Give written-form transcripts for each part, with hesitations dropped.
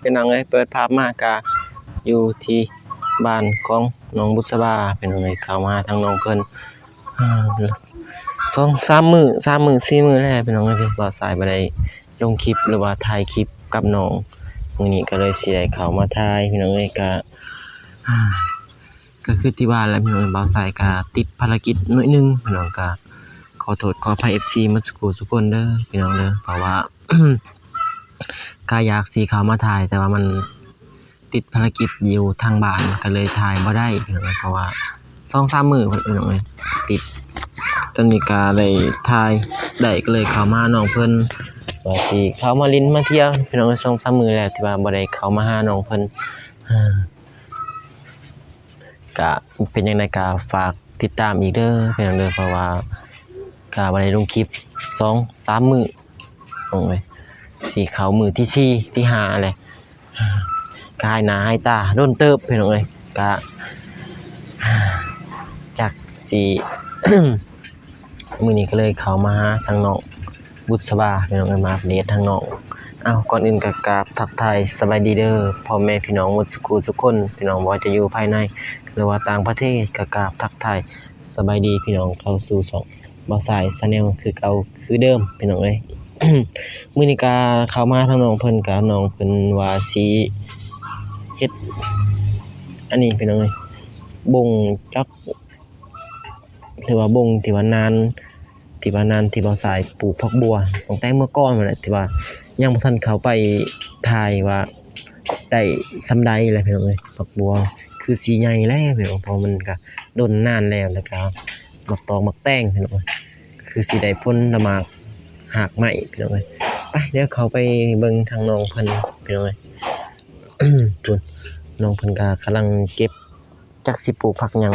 เป็นน้องเอ้ยเปิดภาพมากะอยู่ที่บ้านของน้องบุษบาเป็นน้องเอ้ยเข้ามาทางน้องเพิ่น2-3 มื้อ4 มื้อแล้วเป็นน้องเอ้ยที่บ่าวสายบ่ได้ลงคลิปหรือว่าถ่ายคลิปกับน้องมื้อนี้ก็เลยสิได้เข้ามาถ่ายพี่น้องเอ้ยก็คือที่ว่าแหละพี่น้องบ่าวสายก็ติดภารกิจหน่อยนึงพี่น้องก็ขอโทษขออภัย FC หมดทุกคนเด้อพี่น้องเด้อเพราะว่า ก็อยากสิเข้ามาถ่ายแต่ว่ามันติดภารกิจอยู่ทางบ้านก็เลยถ่ายบ่ได้พี่น้องเพราะว่า 2-3 มื้อพี่น้องติดตอนนี้ก็ได้ถ่ายได้ก็เลยเข้ามาน้องเพิ่นว่าสิเข้ามาลิ้นมาเที่ยวพี่น้อง2-3 มื้อแล้วที่ว่าบ่ได้เข้ามาหาน้องเพิ่นก็เป็นจังได๋ก็ฝากติดตามอีกเด้อพี่น้องเด้อเพราะว่าก็บ่ได้ลงคลิป 2-3 มื้อน้องเอ้ยสิเข้ามื้อที่4ที่5แหละก็ให้หน้าให้ตาโดนเติบพี่น้องเอ้ยก็จักสิ มื้อนี้ก็เลยเข้ามาหาทางน้องบุษบาพี่น้องเอ้ยมาอัปเดตทางน้องก่อนอื่นก็กราบทักทายสบายดีเด้อพ่อแม่พี่น้องหมดทุกคนพี่น้องบ่ว่าจะอยู่ภายในหรือว่าต่างประเทศก็กราบทักทายสบายดีพี่น้องเข้าสู่ช่องบ่าวสาย Channel คือเก่าคือเดิมพี่น้องเอ้ย มื้อนี้ก็เข้ามาทางน้องเพิ่นก็น้องเพิ่นว่าสิเฮ็ดอันนี้พี่น้องเอ้ยบ่งจักหรือว่าบ่งที่ว่านานที่บ่าวสายปลูกผักบัวตั้งแต่เมื่อก่อนนั่นแหละที่ว่ายังบ่ทันเข้าไปถ่ายว่าได้ส่ำใดแหละพี่น้องเอ้ยผักบัวคือสิใหญ่แล้วพี่น้องเพราะมันก็ดนนานแล้วก็มักตอกมักแตงพี่น้องเอ้ยคือสิได้ผลละหมากหากไม้พี่น้องเอ้ยไปเดี๋ยวเข้าไปเบิ่งทางน้องเพิ่นพี่น้องเอ้ย พุ่นน้องเพิ่นก็กำลังเก็บจักสิปลูกผักหยัง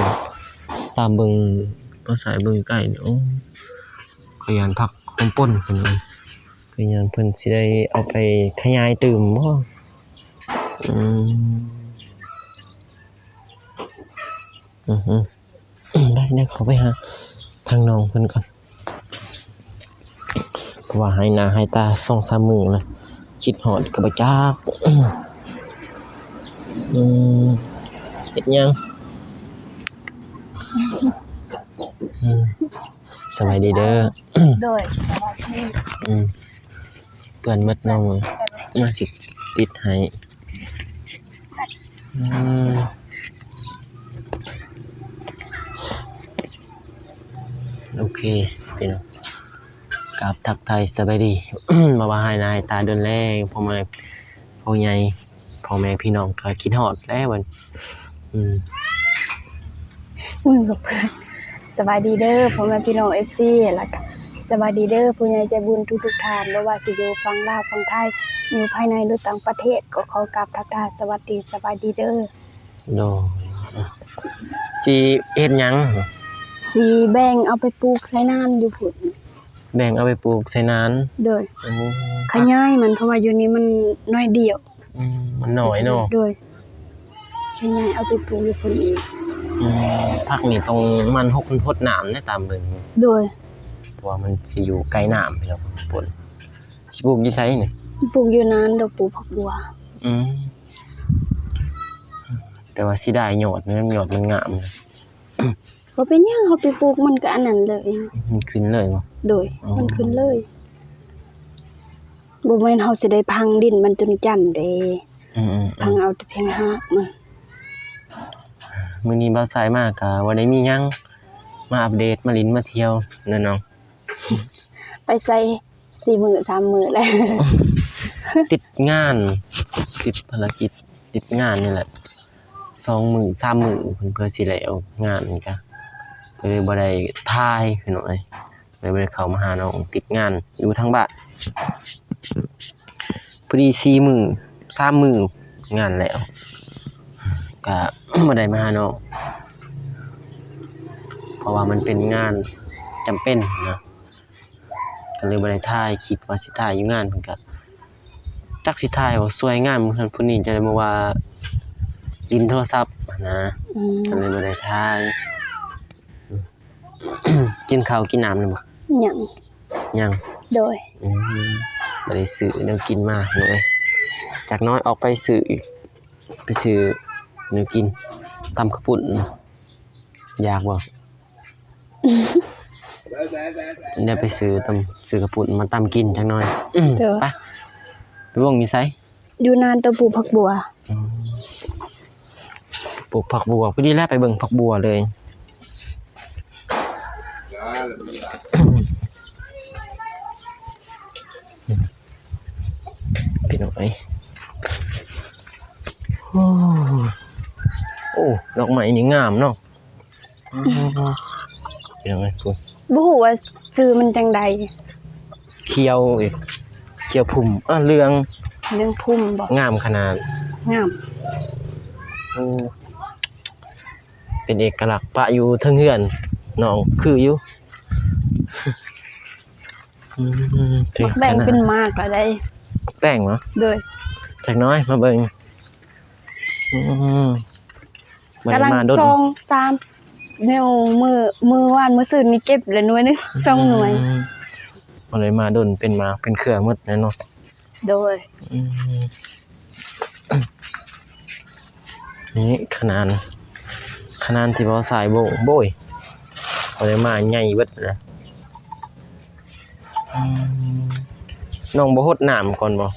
ตามเบิ่งบ่สายเบิ่งใกล้นี่โอ้ขยันผักป่นๆเพิ่นว่าขยันเพิ่นสิได้เอาไปขยายตื่มบ่อืมอือฮึ ได้เดี๋ยวเข้าไปหาทางน้องเพิ่นก่อนเพราะว่าให้หน้าให้ตา 2-3 มื้อแล้วคิดฮอดก็บ่จัก เฮ็ดหยังสบายดีเด้อ โดยสวัสดี เปื้อนหมดเนาะมื้อมาสิติดให้โอเคพี่น้องกราบทักทายสบายดี มาว่าให้นายตาเดินแลงพ่อใหญ่พ่อแม่พี่น้องก็คิดฮอดแล้วบัดกับเพื่อนสวัสดีเด้อพ่อแม่พี่น้อง FC แล้วก็สวัสดีเด้อผู้ใหญ่ใจบุญทุกท่านบ่ว่าสิอยู่ฝั่งลาวฝั่งไทยอยู่ภายในหรือต่างประเทศก็ขอกราบทักทายสวัสดีเด้อโดยสิเฮ็ดหยังสิแบ่งเอาไปปลูกใส่นานอยู่พุ่นแบ่งเอาไปปลูกใส่นานโดยขยายมันเพราะว่าอยู่นี้มันน้อยเดียวมันน้อยเนาะโดยขยายเอาไปปลูกอยู่พุ่นอีกผักนี่ต้องมันหดน้ำได้ตามเบิ่งโดยเพราะว่ามันสิอยู่ใกล้น้ำพี่น้องพุ่นสิปลูกอยู่ไสนี่ปลูกอยู่นานดอกปลูกผักบัวแต่ว่าสิได้ยอดมันงามนะบ่เป็นหยังเฮาไปปลูกมันก็อันนั้นเลยมันขึ้นเลยบ่โดยมันขึ้นเลยบ่แม่นเฮาสิได้พังดินมันจนจ้ำเด้พังเอาแต่เพียงหากมันมื้อนี้บ่าวสายมาก็บ่ได้มีหยังมาอัปเดตมาลิ้นมาเที่ยวนั่นน้องไปใส่4 มื้อ3 มื้อแล้วติดงานติดภารกิจติดงานนี่แหละ2 มื้อ3 มื้อเพิ่นเพื่อสิแล้วงานนี่ก็เลยบ่ได้ถ่ายพี่น้องเอ้ยเลยบ่ได้เข้ามาหาน้องติดงานอยู่ทางบ้านพอดี4 มื้อ3 มื้องานแล้วก็บ่ได้มาหาน้องเพราะว่ามันเป็นงานจำเป็นนะก็เลยบ่ได้ถ่ายคิดว่าสิถ่ายอยู่งานเพิ่นก็จักสิถ่ายว่าสวยงามมื้อนั้นผู้นี้จะได้มาว่าลิ้นโทรศัพท์นะก็เลยบ่ได้ถ่ายกินข้าวกินน้ำแล้วบ่ยังโดยบ่ได้ซื้อแนวกินมาเนาะ จากน้อยออกไปซื้ออีกไปซื้อเนื้อกินตำข้าวปุ้นอยากบ่เดี๋ยวไปซื้อข้าวปุ้นมาตำกินจักหน่อยไปไปวงอยู่ไส อยู่นานตัวปลูกผักบัว ปลูกผักบัวพอดีแล้วไปเบิ่งผักบัวเลยพี่น้องเอ้ยโอ้ดอกไม้นี่งามเนาะพี่น้องเอ้ยคุณ บ่ฮู้ว่าชื่อมันจังใด เขียวอีกเขียวพุ่มเรือง เรื่องพุ่มบ่ งามขนาด งาม โอ้เป็นเอกลักษณ์ปะอยู่เทิงเฮือนน้องคืออยู่ มักแบ่งเป็นมากแล้วได้ แป้งเหรอ โดย จากน้อยมาเบิ่งบ่ได้ กำลัง มาดน 2 3แนวมือวานมื้อซื่นมีเก็บแล้วหน่วยนึง2หน่วย บ่ได้มาดนเป็นมาเป็นเครือหมดแน่เนาะ โดย นี่ขนาดที่บ่สายโบยบ่ได้มาใหญ่เบิดนะน้องบ่รดน้ำก่อนบ่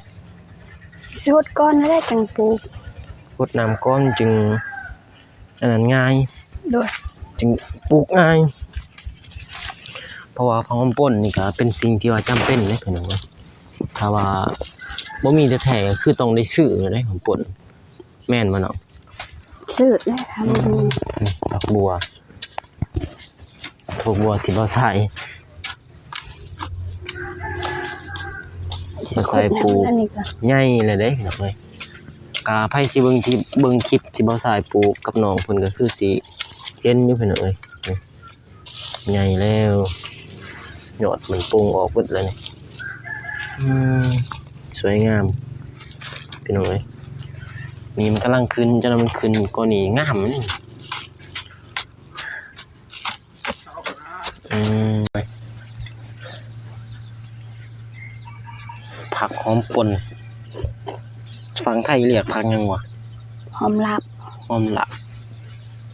สิฮดก่อนแล้วได้จังปลูก รดน้ำก่อนจึงอันนั้นง่าย โดย จึงปลูกง่าย เพราะว่าผักหอมป่นนี่ก็เป็นสิ่งที่ว่าจำเป็นเด้พี่น้องถ้าว่าบ่มีแท้ๆก็คือต้องได้ซื้อเด้หอมป่นแม่นบ่เนาะ ซื้อได้ค่ะบ่มี ผักบัวที่บ่ใส่ใส่ปลูก อันนี้ก็ ใหญ่เลยเด้พี่น้องเอ้ยกาไผสิเบิ่งคลิปที่บ่ใส่ปลูกกับน้องเพิ่นก็คือสิเห็นอยู่พี่น้องเอ้ยนี่ใหญ่แล้วยอดมันปรุงออกเบิดแล้วนี่สวยงามพี่น้องเอ้ยนี่มันกำลังขึ้นจนมันขึ้นกว่านี้งามนี่ผักหอมป่นฟังไทยเรียกผักหยังวะ หอมลับ หอมละ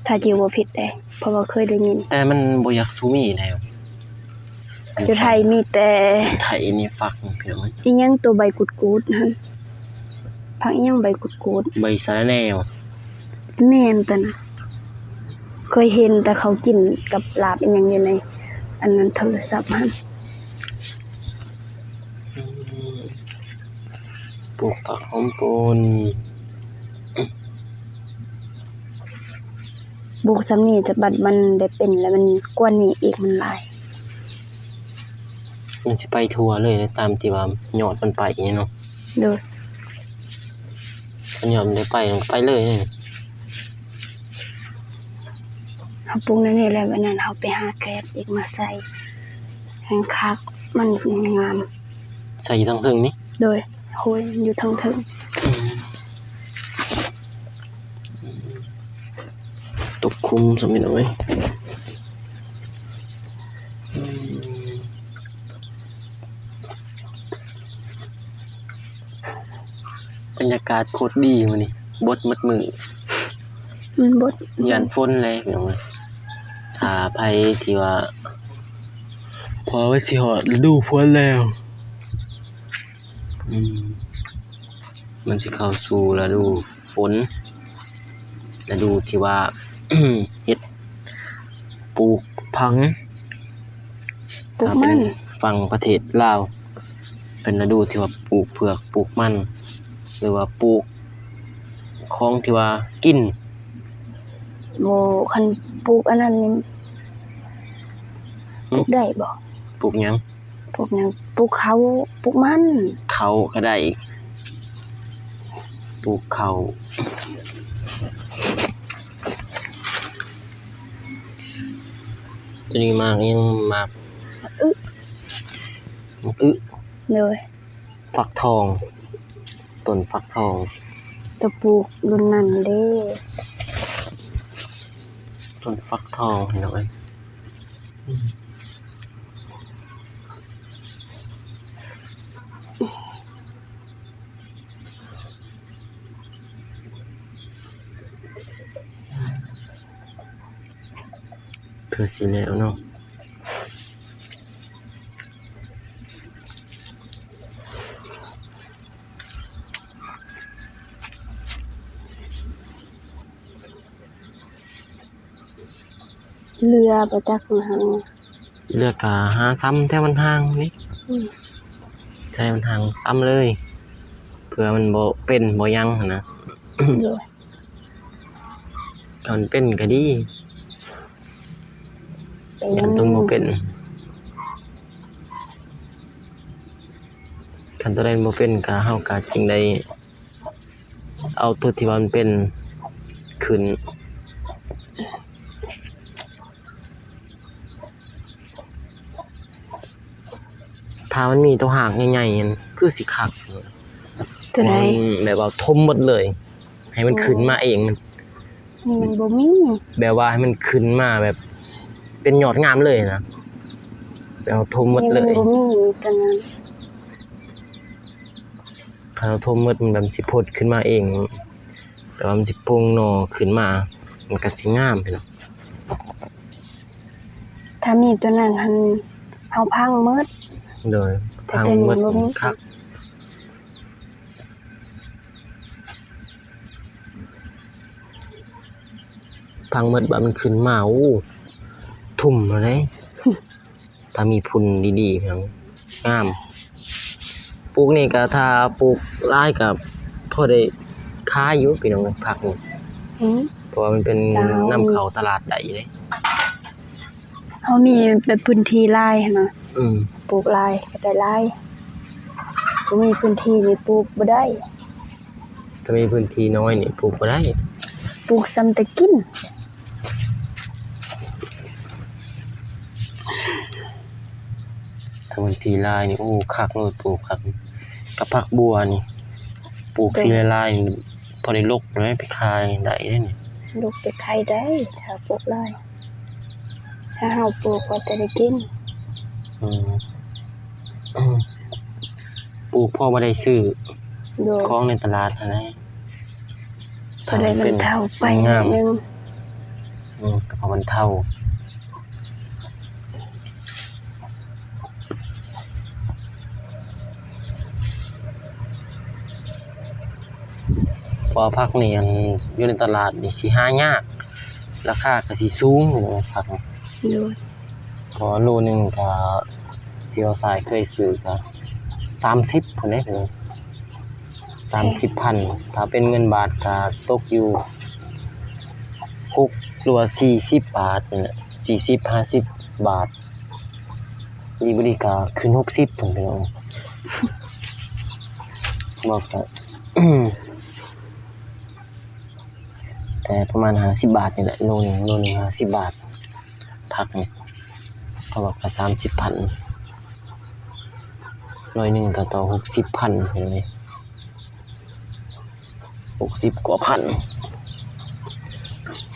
ถ้าจิวบ่ผิดเด้เพราะว่าเคยได้ยิน แต่มันบ่อยากซูมีแล้ว อยู่ไทยมีแต่ ไทยนี่ฟักพี่น้องเอ้ย อีหยังตัวใบกุดๆหั่นผักอีหยังใบกุด ใบสะระแหน่ ๆแม่นตัวน่ะเคยเห็นแต่เขากินกับลาบอีหยังอยู่ในอันนั้นโทรศัพท์หั่น ปลูกผักหอมป่น บุกซ้ำนี่จะบัดมันได้เป็นแล้วมันกว่านี้อีกมันหลาย มันสิไปทั่วเลยตามที่ว่ายอดมันไปนี่เนาะ โดย ถ้ายอดมันได้ไปมันไปเลยนี่ เฮาปรุงนั่นนี่แล้ววันนั้นเฮาไปหาแกบอีกมาใส่แห้งคักมันงาม ใส่ทั้งถึงนี่ โดยโหยอยู่ทางเทิง ตกคุมสมิธเอาไว้บรรยากาศโคตรดีมื้อนี้บดมัดมือ มันบด ย่านฝนเลยพี่น้องเอ้ยถ้าไผที่ว่าพอไว้สิฮอดฤดูฝนแล้วมันสิเข้าสู่ฤดูฝนฤดูที่ว่า เฮ็ดปลูกพัง ปลูก ถ้าเป็ มัน ฝั่งประเทศลาวเป็นฤดูที่ว่าปลูกเผือกปลูกมันหรือว่าปลูกของที่ว่ากิน บ่คันปลูกอันนั้นนี่ปลูกได้บ่ ปลูกหยัง ปลูกหยังปลูกเขาปลูกมัน เขาก็ได้อีกปลูกเขาตัวนี้มากยังมากเลย ฟักทองต้นฟักทอง ตะปลูกรุ่นนั้นเด้ ต้นฟักทองเห็นไหม คือสิแล้วเนาะเรือประจักษ์มาหัง เลือกกะหาซ้ำแถวมันห่างนี่ อืม แถวมันห่างซ้ำเลย เผื่อมันบ่เป็นบ่ยังหั้นนะ โดย ตอนเป็นก็ดี เป็น ยันต้นบ่เป็นคันตัวใดบ่เป็นก็เฮาก็จึงได้เอาตัวที่ว่ามันเป็นขึ้นถ้ามันมีตัวหากใหญ่ๆนั่นคือสิคัก ตัวใด มันแบบว่าทมหมดเลย ให้มันขึ้นมาเองมัน นี่มันบ่มี แบบว่าให้มันขึ้นมาแบบ เป็นยอดงามเลยนะแบบว่าทมหมดเลย นี่มันบ่มีตัวนั้น ถ้าเราทมหมดมันแบบสิพดขึ้นมาเองแต่ว่ามันสิโป่งหนอขึ้นมา มันก็สิงามพี่น้อง ถ้ามีตัวนั้นหันเฮาพังหมด โดย แต่ ทาง ตัวนี้ หมด บ่มี คักพังหมดแบบมันขึ้นมาอู้ทุ่มเลย ถ้ามีพุ่นดีๆพี่น้องงามปลูกนี่ก็ถ้าปลูกหลายก็พอได้ขายอยู่พี่น้องผักนี่ อืม เพราะว่ามันเป็น ดาว นำเข้าตลาดได้เลย เฮามีแบบพื้นที่หลายหันนะ อืม ปลูกหลายก็ได้หลายบ่มีพื้นที่นี่ปลูกบ่ได้ ถ้ามีพื้นที่น้อยนี่ปลูกบ่ได้ ปลูกซ้ำแต่กิน ถ้าพื้นที่หลายนี่โอ้คักเลยปลูกคักกับผักบัวนี่ปลูกสิหลายๆนี่พอได้ลกเลยไปขายได้เด้นี่ ลูกไปขายได้ถ้าปลูกหลายถ้าเฮาปลูกก็จะได้กิน อืมอืมปลูกพ่อบ่ได้ซื้อ โดย ของในตลาดอะไร ก็เลยมันเท่าไป งาม นึง แต่พอมันเท่าพอพักนี่อันอยู่ในตลาดนี่สิหายาก ราคาก็สิสูงอยู่นะพักนี่ โดย พอโลนึงก็ที่เอาสายเคยซื้อก็30พุ่นเด้พี่น้อง30,000 ถ้าเป็นเงินบาทก็ตกอยู่6หรือว่า40 บาทนี่แหละ40-50 บาทดีบ่ดีก็ขึ้น60พุ่นพี่น้องบอกก็ แต่ประมาณ50 บาทนี่แหละโลนึง50 บาทผักนี่เขาบอกว่า30,000ร้อยหนึ่งก็ต่อ60,000เห็นไหม60 กว่าพัน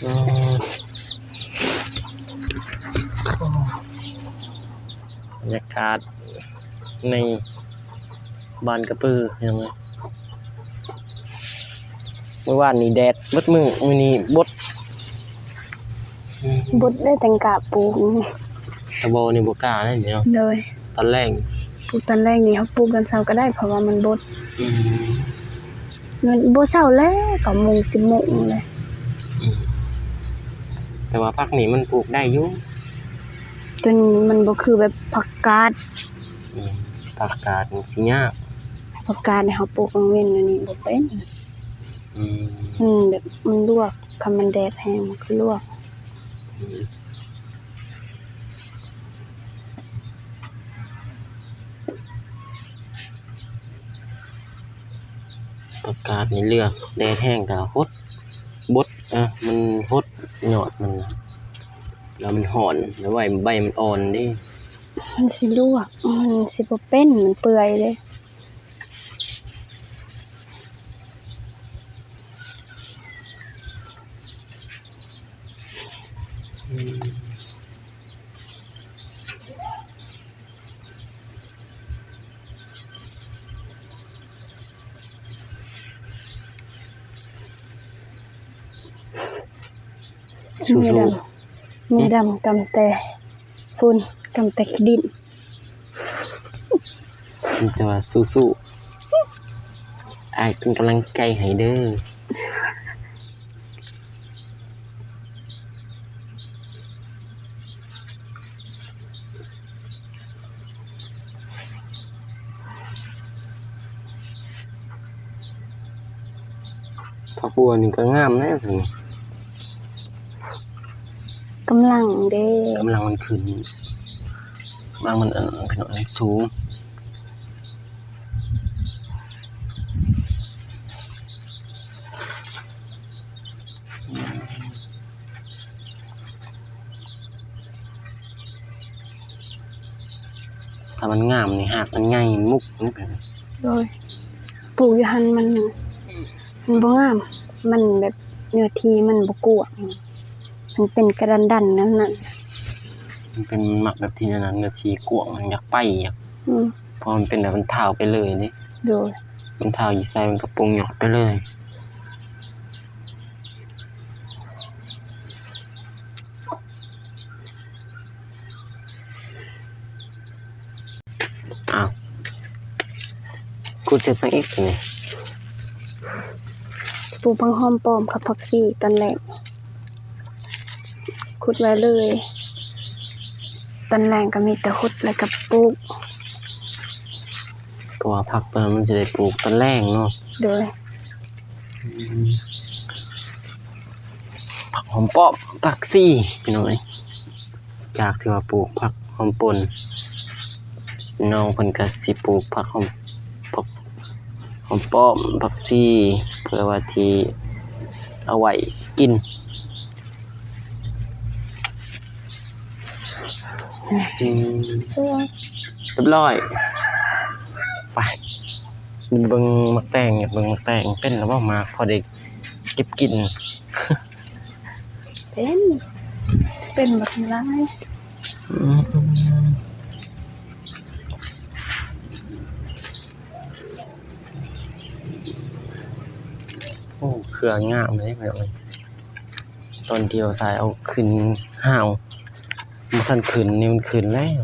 อืมบรรยากาศในบ้านกระปือยังไงเมื่อวานนี้แดดเบิดมื้อนี้บด บดได้แต่งกะปลูกนี่ ตะโบนี่บ่กล้าเลยเนาะ เลย ตอนแรก ปลูกตอนแรกนี่เขาปลูกกันเช้าก็ได้เพราะว่ามันบด อืม มันบ่เช้าแล้วก็โมง10โมงเลย แต่ว่าผักนี่มันปลูกได้อยู่ จนมันบ่คือแบบผักกาด ผักกาดนี่สิยาก ผักกาดนี่เขาปลูกกลางเว้นอันนี้บ่เป็น อืม แบบมันลวกคันมันแดดแห้งมันก็ลวก ผักกาดนี่เลือกแดดแห้งก็ฮดบดมันฮดยอดมันนะแล้วมันห่อนแล้วใบมันอ่อนดิ มันสิลวกมันสิบ่เป็นมันเปื่อยเลย สู้ นี่แหละ มีดำกำแต่ฝุ่นกำแต่ขี้ดิน มีแต่ว่าสู้ๆอ้ายเป็นกำลังใจให้เด้อผักบัวนี่ก็งามแน่สิ กำลังเด้ กำลังมันขึ้นบางมันขนาดสูงถ้ามันงามนี่หากมันใหญ่มุกนี่เป็น โดยปลูกอยู่หันมันบ่งาม มันแบบเนื้อที่มันบ่กว้างมันเป็นกระดันๆนั่นน่ะ มันเป็นหมักแบบที่นั้นเนื้อที่กว้างมันอยากไปอยาก อืม พอมันเป็นแบบมันเท้าไปเลยนี่ โดย มันเท้าอยู่ใส่มันกระปุงหยอดไปเลย อ้าวกูเสร็จสักอีกนี่ ปลูกผักหอมป้อมกับผักชีตอนแรกขุดไว้เลยตอนแรกก็มีแต่ขุดแล้วก็ปลูก เพราะว่าผักตัวนั้นมันจะได้ปลูกตอนแรกเนาะ โดย ผักหอมป้อมผักซี่พี่น้อยจากที่ว่าปลูกผักหอมป่นน้องเพิ่นก็สิปลูกผักหอมป้อมผักซี่เพื่อว่าที่เอาไว้กินเรียบร้อยไปเบิ่งมักแตงเนี่ยเบิ่งมักแตงเป็นแล้วบ่มาพอได้เก็บกิน เป็นบักร้าย โอ้เครืองามเลยแบบนี้ตอนเดียวสายเอาขึ้นห้าวมันทันขึ้นนี่มันขึ้นแล้ว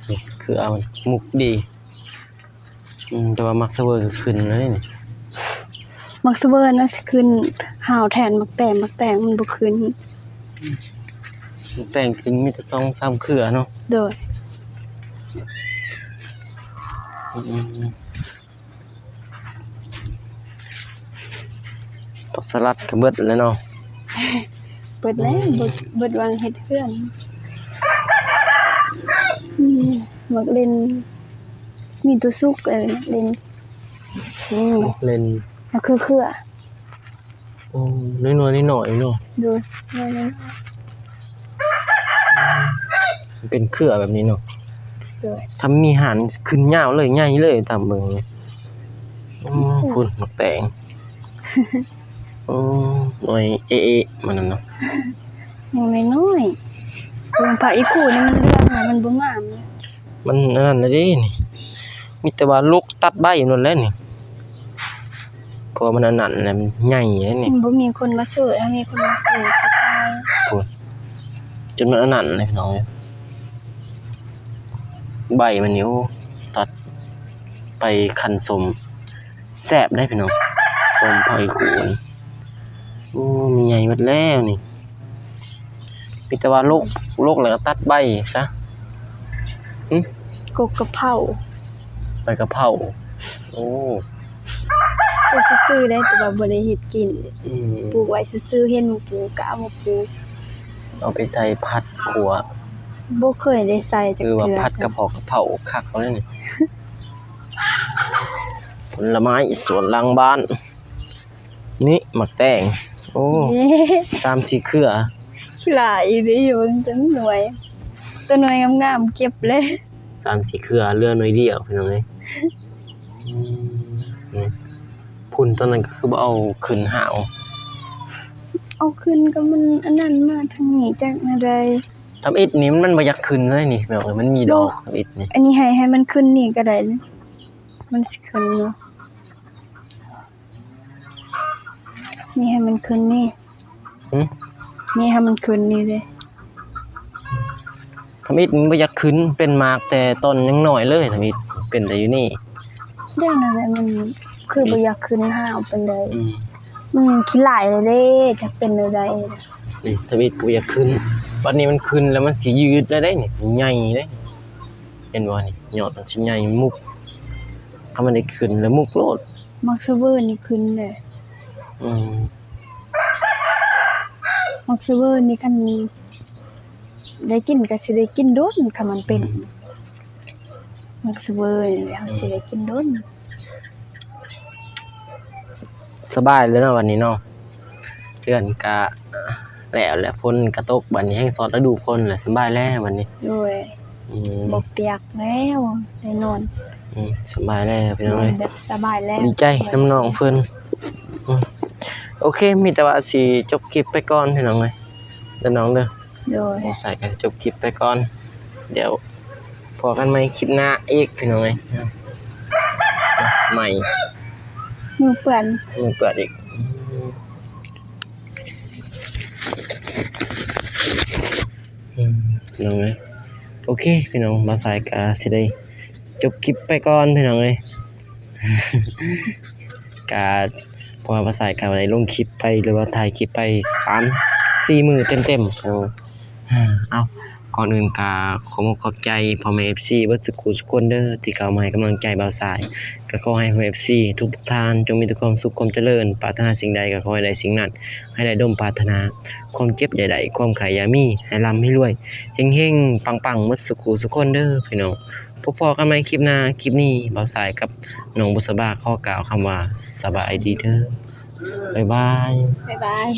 นี่คือเอามันมุกดีแต่ว่ามักเสเวอร์ขึ้นแล้วนี่ มักสเบอร์นะสิขึ้นห่าวแทนมักแตงมันบ่ขึ้น มักแต่งขึ้นมีแต่2-3เครือเนาะ โดย ตอกสลัดก็เบิดแล้วเนาะ เปิดแล้วเบิดวางเฮ็ดเพื่อนมักเล่นมีตัวสุกเล่นเล่น มักคือ โอ้น้อยๆนิดหน่อยเนาะ โดยนั่น มันเป็นเครือแบบนี้เนาะ โดย ถ้ามีหานขึ้นยาวเลยใหญ่เลยตามเบิ่งเลยคุณมักแตงโอ้หน่อยเอะมันนั่นเนาะ ยังน้อยๆลงผักอีกูนี่มันเรื่องนะมันบ่งาม มันนั่นน่ะดินี่มีแต่ว่าลูกตัดใบนั่นแหละนี่เพราะมันอันนั้นแหละมันใหญ่เลยนี่ มันบ่มีคนมาซื้อถ้ามีคนมาซื้อก็ตาย พูดจนมันอันนั้นเลยพี่น้องใบมันนิ้วตัดไปคั้นสมแซ่บได้พี่น้องสมผักอีกูนี่โอ้มีใหญ่หมดแล้วนี่มีแต่ว่าลูกแล้วก็ตัดใบซะ กกกะเพรา ใบกะเพราโอ้ ปลูกซื้อได้แต่ว่าบ่ได้เฮ็ดกินปลูกไว้ซื่อๆเห็นหมู่ปลูกก็เอามาปลูก เอาไปใส่ผัดขัว บ่เคยได้ใส่จัก หรือว่า เทื่อ ผัดกะเพราคักเขาเลยนี่ ผลไม้สวนหลังบ้าน นี่หมักแตงโอ้ 3-4 เครือ หลายเด้อยู่เบิ่งจังหน่วยตัวหน่วยงามๆเก็บเลย 3-4 เครือเหลือหน่อยเดียวพี่น้องเอ้ยนี่พุ่นตอนนั้นก็คือบ่เอาขึ้นหาว เอาขึ้นก็มันอันนั้นมาทางนี้จักนะใด ทำอิฐนี่มันบ่อยากขึ้นเลยนี่แบบมันมีดอกทำอิฐนี่ อันนี้ให้มันขึ้นนี่ก็ได้นะมันสิขึ้นอยู่นี่ให้มันขึ้นนี่ หึ นี่ให้มันขึ้นนี่เด้ ทำอิฐมันบ่อยากขึ้นเป็นมากแต่ต้นยังน้อยเลยทำอิฐเป็นแต่อยู่นี่ เรื่องนั้นแหละมันคือบ่อยากขึ้นห้าวปานใด อืม มันขี้หลายเลยเด้จักเป็นแนวใด นี่ทำอิฐบ่อยากขึ้นวันนี้มันขึ้นแล้วมันสิยืดแล้วได้นี่ใหญ่เด้เห็นบ่นี่ยอดมันสิใหญ่มุกถ้ามันได้ขึ้นแล้วมุกโลด มักซิเวอร์นี่ขึ้นเลย อืม มักซิเวอร์นี่คันได้กินก็สิได้กินโดนคันมันเป็นมักซิเวอร์นี่เฮาสิได้กินโดน สบายเลยเนาะวันนี้เนาะเดือนกะแล้วแหละฝนกระตกบัดนี้แห้งซอดฤดูฝนแหละสบายแล้ววันนี้ โดย อืม บ่เปียกแล้วได้นอน สบายแล้วพี่น้อง นอ เอ้ น ย แบบสบายแล้ว ดีใจน้ำน้องเพิ่นโอเค มีแต่ว่าสิจบคลิปไปก่อนพี่น้องเอ้ยเด้อน้องเด้อ โดย ใส่กันจบคลิปไปก่อน เดี๋ยวพอกันใหม่คลิปหน้าอีกพี่น้องเอ้ยใหม่ มือเปื้อน มือเปิดอีกพี่น้องเอ้ยโอเคพี่น้องมาใส่กาสิได้จบคลิปไปก่อนพี่น้องเอ้ย กาพอมาใส่กาได้ลงคลิปไปหรือว่าถ่ายคลิปไป3-4 มื้อเต็มๆเอาก่อนอื่นกาขอบใจพ่อแม่ FC เบิดทุกคนเด้อที่เข้ามาให้กำลังใจบ่าวสายก็ขอให้พ่อแม่ FC ทุกท่านจงมีแต่ความสุขความเจริญปรารถนาสิ่งใดก็ขอให้ได้สิ่งนั้นให้ได้ดมปรารถนาความเจ็บอย่าได้ความไข้อย่ามีให้ร่ำให้รวยเฮงๆปังๆหมดสุขคนเด้อพี่น้องพบกันใหม่คลิปหน้าคลิปนี้บ่าวสายกับน้องบุษบาขอกล่าวคำว่าสบายดีเด้อบ๊ายบาย บ๊ายบาย